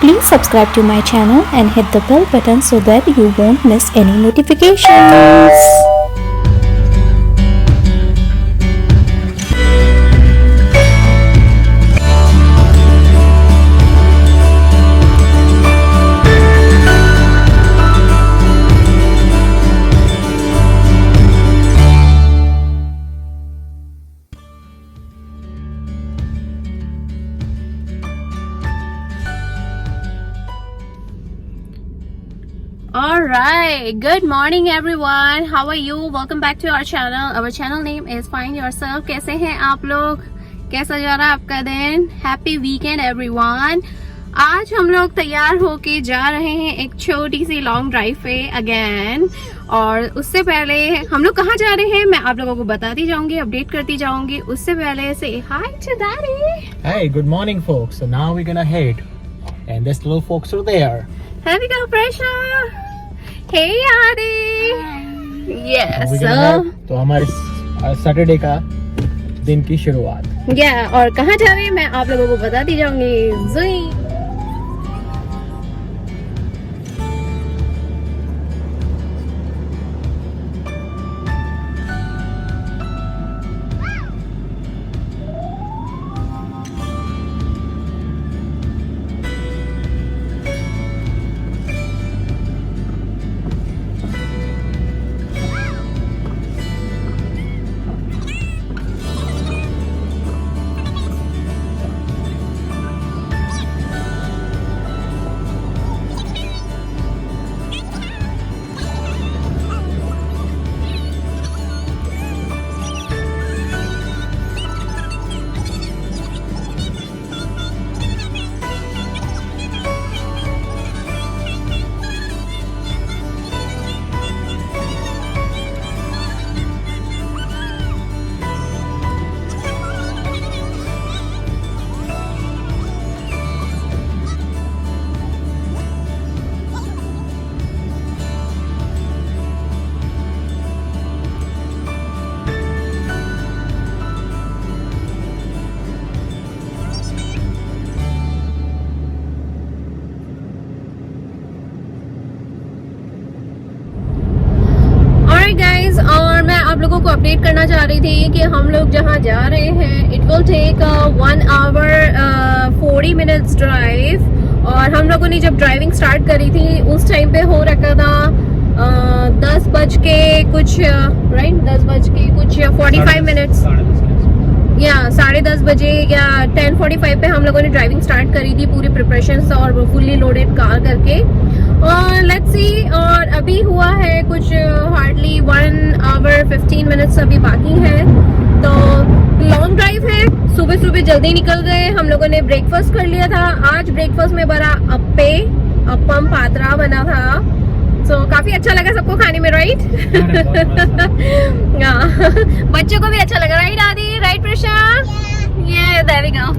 Please subscribe to my channel and hit the bell button so that you won't miss any notifications. Alright, good morning everyone. How are you? Welcome back to our channel. Our channel name is Find Yourself. कैसे हैं आप लोग? कैसा जा रहा है आपका दिन? Happy weekend everyone. आज हम लोग तैयार होके जा रहे हैं एक छोटी सी लॉन्ग ड्राइव पे अगेन. और उससे पहले हम लोग कहाँ जा रहे हैं मैं आप लोगों को बताती जाऊंगी, अपडेट करती जाऊंगी. उससे पहले से hi to daddy. Hey, good morning folks. So now we're gonna head and this little folks are there. Here we go, Pressure. Hey Adi. Yes. तो हमारे सैटरडे का दिन की शुरुआत. और कहाँ जा रहे हैं मैं आप लोगों को बताती जाऊंगी. जुई. गाइज और मैं आप लोगों को अपडेट करना चाह रही थी कि हम लोग जहाँ जा रहे हैं it will take 1 hour 40 minutes drive. और हम लोगों ने जब ड्राइविंग स्टार्ट करी थी उस टाइम पे हो रखा था 10 बज के कुछ राइट 10 बज के कुछ 45 मिनट्स या 10:30 बजे या 10:45 पे हम लोगों ने ड्राइविंग स्टार्ट करी थी पूरी प्रिपरेशन और फुल्ली लोडेड कार करके. और लेट्स सी और अभी हुआ है कुछ हार्डली 1 hour 15 minutes अभी बाकी है. तो लॉन्ग ड्राइव है. सुबह सुबह जल्दी निकल गए. हम लोगों ने ब्रेकफास्ट कर लिया था. आज ब्रेकफास्ट में बड़ा अप्पम पात्रा बना था. तो काफी अच्छा लगा सबको खाने में राइट. बच्चों को भी अच्छा लगा राइट आदि राइट प्रशा. ये देयर वी गो.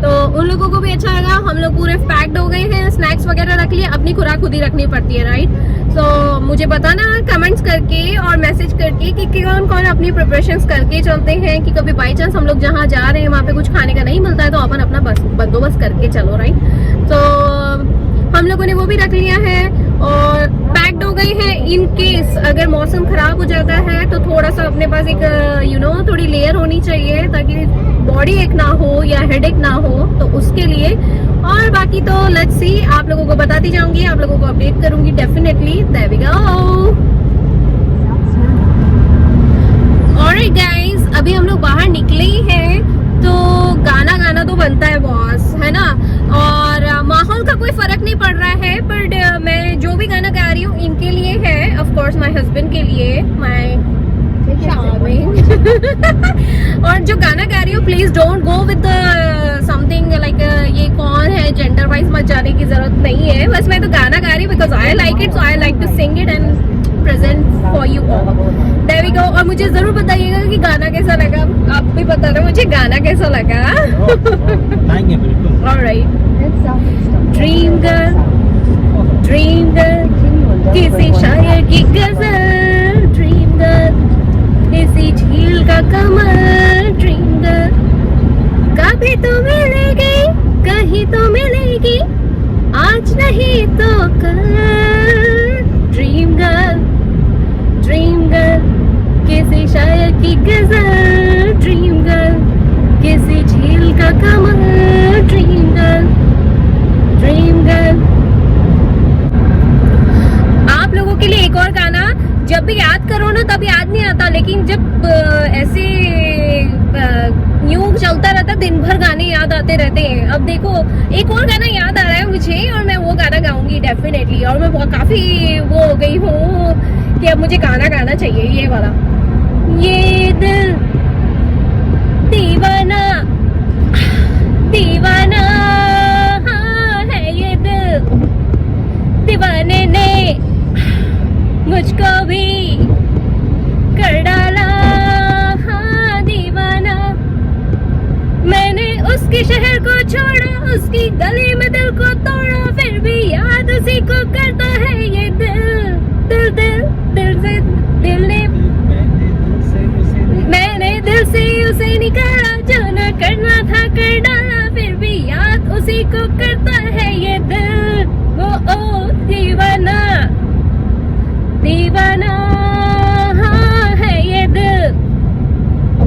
तो उन लोगों को भी अच्छा लगा. हम लोग पूरे पैक्ड हो गए हैं. स्नैक्स वगैरह रख लिए. अपनी खुराक खुद ही रखनी पड़ती है राइट. तो मुझे बताना कमेंट्स करके और मैसेज करके कि कौन कौन अपनी प्रिपरेशंस करके चलते हैं कि कभी बाई चांस हम लोग जहाँ जा रहे हैं वहाँ पे कुछ खाने का नहीं मिलता है तो अपन अपना बंदोबस्त करके चलो राइट. तो हम लोगों ने वो भी रख लिया है और पैक्ड हो गए हैं. इन केस अगर मौसम खराब हो जाता है तो थोड़ा सा अपने पास एक थोड़ी लेयर होनी चाहिए ताकि बॉडी एक ना हो या हेडेक ना हो. तो उसके लिए और बाकी तो लेट्स सी आप लोगों को बताती जाऊंगी, आप लोगों को अपडेट करूंगी definitely. There we go. Alright guys अभी हम लोग बाहर निकले ही हैं. तो गाना तो बनता है बॉस है ना. और माहौल का कोई फर्क नहीं पड़ रहा है बट मैं जो भी गाना गा रही हूँ इनके लिए है. ऑफ कोर्स माय हस्बैंड के लिए माय चार्मिंग. और जो गाना गा रही हूँ please don't go with something like ये कौन है जेंडर वाइज मत जाने की जरूरत नहीं है. बस मैं तो गाना गा रही हूँ because I like it. So I like to sing it and present for you all. There we go. और मुझे जरूर बताइएगा कि गाना कैसा लगा. आप भी बता रहे मुझे गाना कैसा लगा. ऑलराइट. ड्रीम गर्ल किसी शायर की गजल. ड्रीम गर्ल किसी झील का कमल. ड्रीम गर्ल कभी तो मिलेगी कहीं तो मिलेगी आज नहीं तो कल, ड्रीम गर्ल किसी शायर की गजल, ड्रीम गर्ल किसी झील का कमल, ड्रीम गर्ल। आप लोगों के लिए एक और गाना, जब भी याद करो ना तब याद नहीं आता, लेकिन जब ऐसे न्यू चलता रहता दिन भर गाने याद आते रहते हैं। अब देखो एक और गाना याद आ रहा है मुझे और मैं वो गाना गाऊंगी डेफिनेटली। और मैं काफी वो हो गई हूँ कि अब मुझे गाना गाना चाहिए, ये वाला। ये दिल दीवाना दीवाना हाँ है, ये दिल दीवाने ने मुझको भी कर डाला हाँ दीवाना। मैंने उसके शहर को छोड़ा, उसकी गली में दिल को तोड़ा, फिर भी याद उसी को करता है ये दिल। दिल दिल दिल से दिल ने, मैंने दिल से उसे निकाला, जो न करना था कर डाला, फिर भी याद उसी को करता है ये दिल। ओ दीवाना दीवाना हाँ है ये दिल,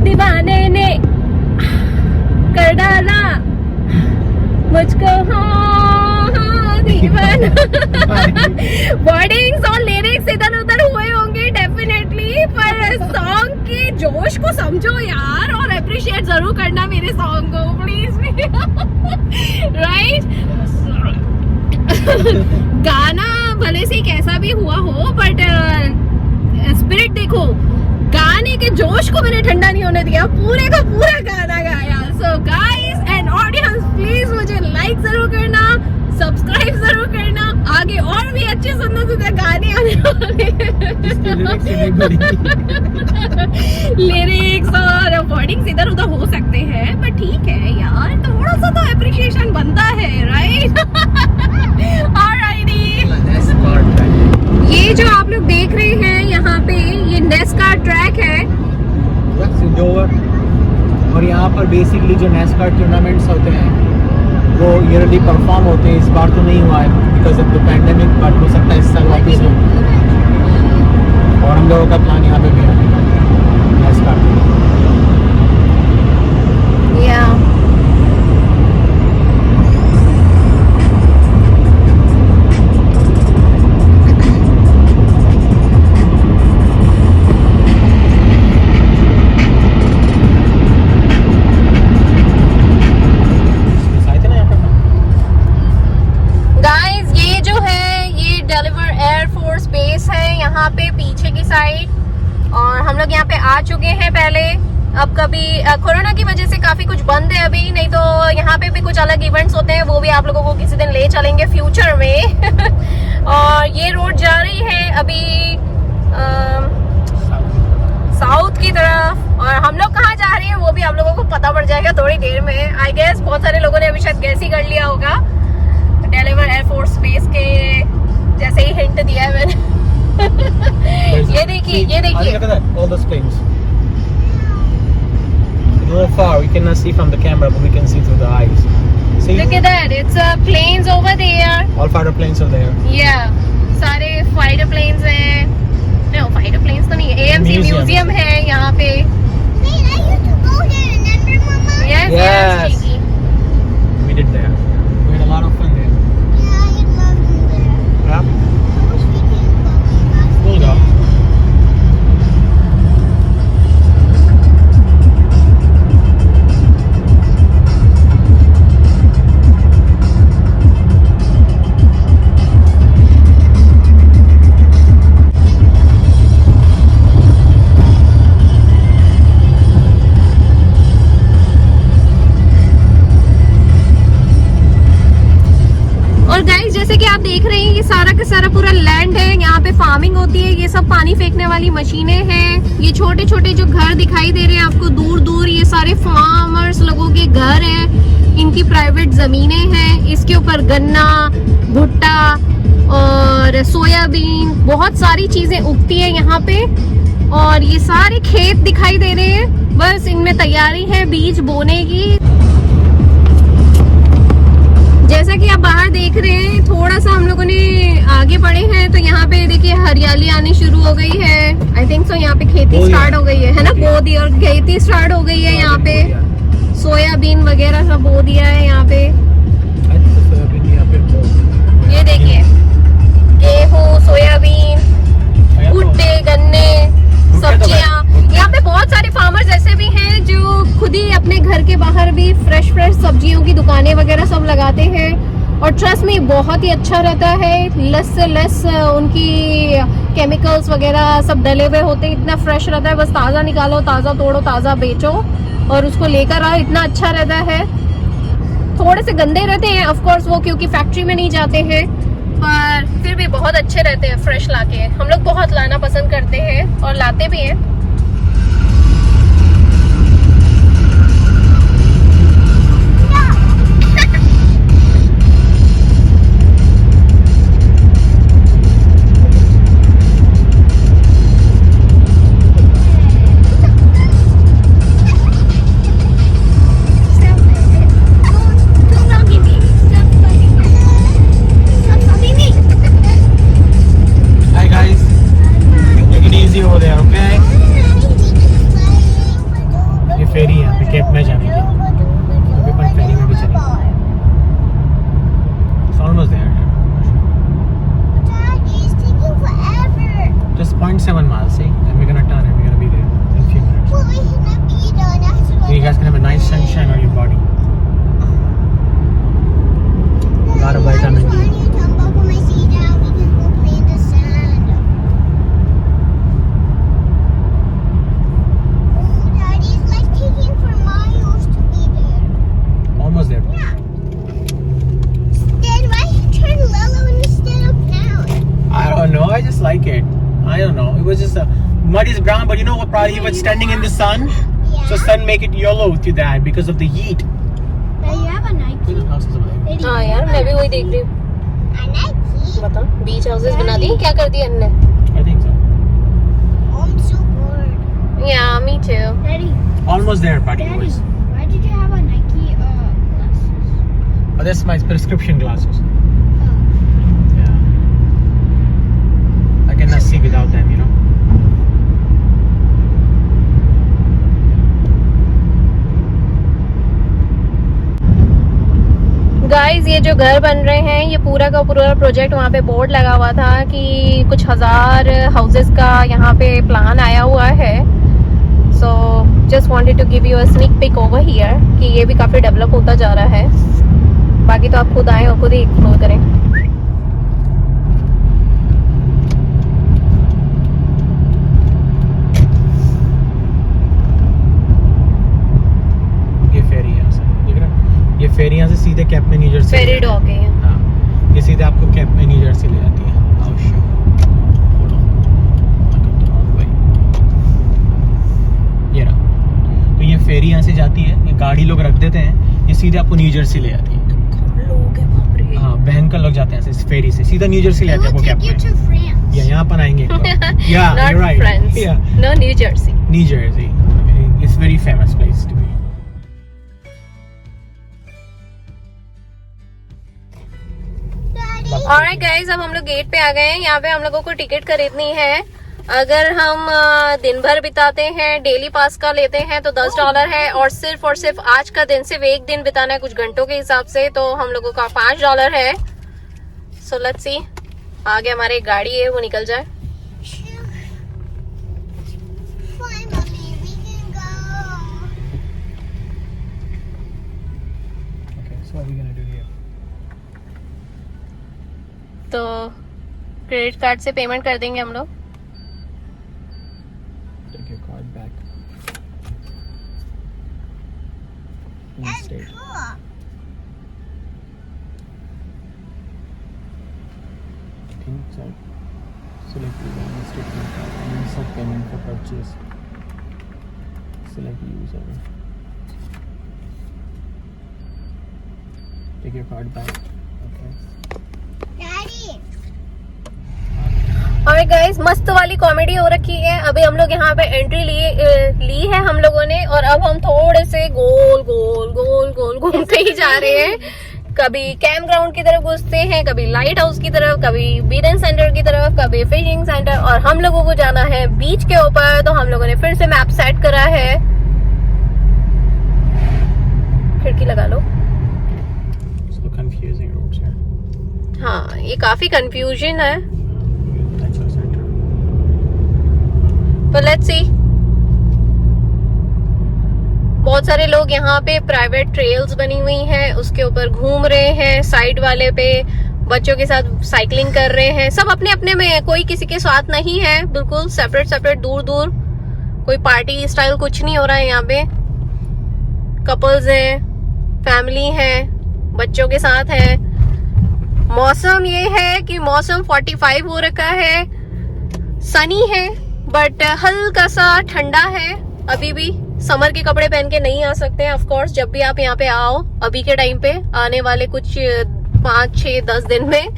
दीवाने ने कर डाला मुझको हाँ दीवाना। वर्डिंग्स और लिरिक्स इधर उधर हुए होंगे डेफिनेटली, पर सॉन्ग के जोश को समझो यार और अप्रिशिएट जरूर करना मेरे सॉन्ग को प्लीज। राइट गाना भले से कैसा भी हुआ हो, बट स्पिरिट देखो, गाने के जोश को मैंने ठंडा नहीं होने दिया, पूरे का पूरा गाना गाया। So guys and audience please मुझे लाइक जरूर करना, सब्सक्राइब जरूर करना, आगे और भी अच्छे सुंदर सुंदर गाने आने वाले। लिरिक्स और वर्डिंग्स इधर उधर हो सकते हैं, पर ठीक है यार, थोड़ा सा तो अप्रिशिएशन बनता है, राइट? ये जो आप लोग देख रहे हैं यहाँ पे, ये नेस्कार ट्रैक है और यहाँ पर बेसिकली जो नेस्कार टूर्नामेंट्स होते हैं वो ईयरली परफॉर्म होते हैं। इस बार तो नहीं हुआ है because of the pandemic, but हो सकता है इस साल वापस हो। और हम लोगों का प्लान यहाँ पे भी है नेस्कार। यहाँ पे पीछे की साइड, और हम लोग यहाँ पे आ चुके हैं पहले। अब कभी कोरोना की वजह से काफी कुछ बंद है अभी, नहीं तो यहाँ पे भी कुछ अलग इवेंट्स होते हैं, वो भी आप लोगों को किसी दिन ले चलेंगे फ्यूचर में। और ये रोड जा रही है अभी साउथ की तरफ, और हम लोग कहाँ जा रहे हैं वो भी आप लोगों को पता पड़ जाएगा थोड़ी देर में। आई गेस बहुत सारे लोगों ने अभी शायद गैस ही कर लिया होगा, डेलीवर एयरफोर्स बेस के जैसे ही हिंट दिया है मैंने। ये देखिए, ये देखिए। All those planes. Go far. We cannot see from the camera, but we can see through the eyes. See? Look at that. It's planes over there. All fighter planes are there. Yeah. सारे fighter planes हैं. No, fighter planes तो नहीं है. AMC museum है यहाँ पे. Hey, I used to go there, remember, Mama? Yes, yes, Cheeky. We did that. We had a lot of fun there. Yeah, I love you there. Yeah. I wish we could go. We'll go. जैसे कि आप देख रहे हैं ये सारा का सारा पूरा लैंड है, यहाँ पे फार्मिंग होती है। ये सब पानी फेंकने वाली मशीनें हैं। ये छोटे छोटे जो घर दिखाई दे रहे हैं आपको दूर दूर, ये सारे फार्मर्स लोगों के घर हैं, इनकी प्राइवेट जमीनें हैं। इसके ऊपर गन्ना, भुट्टा और सोयाबीन, बहुत सारी चीजें उगती है यहाँ पे। और ये सारे खेत दिखाई दे रहे हैं, बस इनमें तैयारी है बीज बोने की। जैसा कि आप बाहर देख रहे हैं, थोड़ा सा हम लोगों ने आगे बढ़े हैं तो यहाँ पे देखिए हरियाली आनी शुरू हो गई है। आई थिंक सो यहाँ पे खेती स्टार्ट हो गई है ना, बो दी और खेती स्टार्ट हो गई है यहाँ पे। सोयाबीन वगैरह सब बो दिया है यहाँ पे। ये देखिए गेहूँ, सोयाबीन, भुट्टे, गन्ने, सब्जियाँ। यहाँ पे बहुत सारे फार्मर्स ऐसे भी हैं जो खुद ही अपने घर के बाहर भी फ्रेश सब्जियों की दुकानें वगैरह सब लगाते हैं। और ट्रस्ट में बहुत ही अच्छा रहता है, लेस से लेस उनकी केमिकल्स वगैरह सब डले हुए होते हैं, इतना फ्रेश रहता है। बस ताज़ा निकालो, ताज़ा तोड़ो, ताज़ा बेचो और उसको लेकर आओ, इतना अच्छा रहता है। थोड़े से गंदे रहते हैं ऑफ कोर्स वो, क्योंकि फैक्ट्री में नहीं जाते हैं, पर फिर भी बहुत अच्छे रहते हैं फ्रेश लाके। हम लोग बहुत लाना पसंद करते हैं और लाते भी हैं। Mud is brown, but you know what? Probably was standing in the sun, so sun make it yellow to that because of the heat. You have a Nike. हाँ यार, मैं भी वही देख रही हूँ। A Nike? बता, बीच हाउसेस बना दी, क्या कर दिया हमने? I think so. I'm so bored. Yeah, me too. Daddy, Almost there, buddy. Daddy, why did you have a Nike glasses? Oh, that's my prescription glasses. Oh. Yeah. I cannot see without them, you know. Guys, ये जो घर बन रहे हैं, ये पूरा का पूरा प्रोजेक्ट, वहाँ पे बोर्ड लगा हुआ था कि कुछ 1000 हाउसेस का यहाँ पे प्लान आया हुआ है। So just wanted to give you a sneak peek over here कि ये भी काफ़ी डेवलप होता जा रहा है। बाकी तो आप खुद आए और खुद ही एक्सप्लोर करें। ये फेरी यहाँ से सीधे कैप में न्यू जर्सी, फेरी डॉक है ये। हाँ, ये सीधे आपको कैप में न्यू जर्सी ले जाती है। ये रहा, तो ये फेरी यहाँ से जाती है, ये गाड़ी लोग रख देते हैं, ये सीधे आपको न्यू जर्सी ले जाती है। लोग हैं बाप रे। हाँ, बैंकर लोग जाते हैं इस फेरी से सीधा न्यू जर्सी ले जाते हैं आपको कैप Take you to में। France. या यहाँ पर आएंगे या Not राइट, France. या No, New Jersey. New Jersey, it's very famous place to be. Alright guys, अब हम लोग गेट पे आ गए हैं। यहाँ पे हम लोगों को टिकट खरीदनी है। अगर हम दिन भर बिताते हैं, डेली पास का लेते हैं तो $10 है, और सिर्फ आज का दिन, सिर्फ एक दिन बिताना है कुछ घंटों के हिसाब से, तो हम लोगों का $5 है। सो लेट्स सी, आगे हमारी गाड़ी है, वो निकल जाए। Fine, mommy, we can go. Okay, so what are we gonna do here? तो क्रेडिट कार्ड से पेमेंट कर देंगे हम लोग। Take your card back. That's State. cool. Inside. Select the balance statement card and insert payment for purchase. Select user. Take your card back. Okay. Daddy. और guys, मस्त वाली comedy हो रखी है। अभी हम लोग यहाँ पे एंट्री ली है हम लोगों ने, और अब हम थोड़े से गोल गोल गोल गोल घूमते ही जा रहे हैं कभी कैंप ग्राउंड की तरफ घुसते हैं, कभी लाइट हाउस की तरफ, कभी बीडन सेंटर की तरफ, कभी फिशिंग सेंटर। और हम लोगों को जाना है बीच के ऊपर, तो हम लोगों ने फिर से मैप सेट करा है। खिड़की लगा लो। So confusing roads here. हाँ, ये काफी कंफ्यूजन है, Nature center. पर लेट्स सी। बहुत सारे लोग यहाँ पे प्राइवेट ट्रेल्स बनी हुई हैं उसके ऊपर घूम रहे हैं, साइड वाले पे बच्चों के साथ साइकिलिंग कर रहे हैं। सब अपने अपने में है, कोई किसी के साथ नहीं है, बिल्कुल सेपरेट सेपरेट, दूर दूर। कोई पार्टी स्टाइल कुछ नहीं हो रहा है यहाँ पे। कपल्स हैं, फैमिली है, बच्चों के साथ है। मौसम ये है कि मौसम 45 हो रखा है, सनी है, बट हल्का सा ठंडा है। अभी भी समर के कपड़े पहन के नहीं आ सकते हैं ऑफ कोर्स। जब भी आप यहाँ पे आओ, अभी के टाइम पे, आने वाले कुछ 5, 6, 10 दिन में,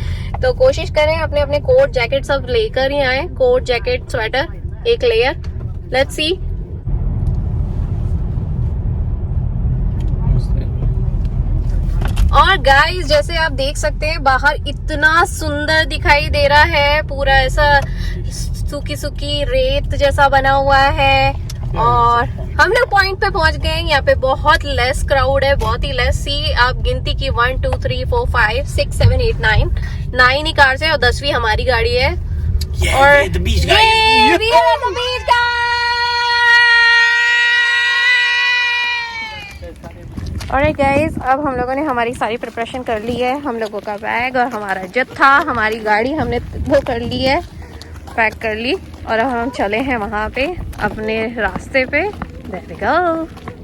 तो कोशिश करें अपने अपने कोट जैकेट सब लेकर ही आए। कोट, जैकेट, स्वेटर, एक लेयर। Let's see. और गाइस, जैसे आप देख सकते हैं, बाहर इतना सुंदर दिखाई दे रहा है, पूरा ऐसा सूखी सूखी रेत जैसा बना हुआ है। और हम लोग पॉइंट पे पहुंच गए। यहाँ पे बहुत लेस क्राउड है, बहुत ही लेस। सी आप गिनती की 1 2 3 4 5 6 7 8 9 ही कार्स है और 10वीं हमारी गाड़ी है। और the beach guy. we are the beach guy. Alright guys, अब हम लोगों ने हमारी सारी प्रिपरेशन कर ली है। हम लोगों का बैग और हमारा जत्था, हमारी गाड़ी हमने वो कर ली है, पैक कर ली। और अब हम चले हैं वहाँ पे अपने रास्ते पे। There we go.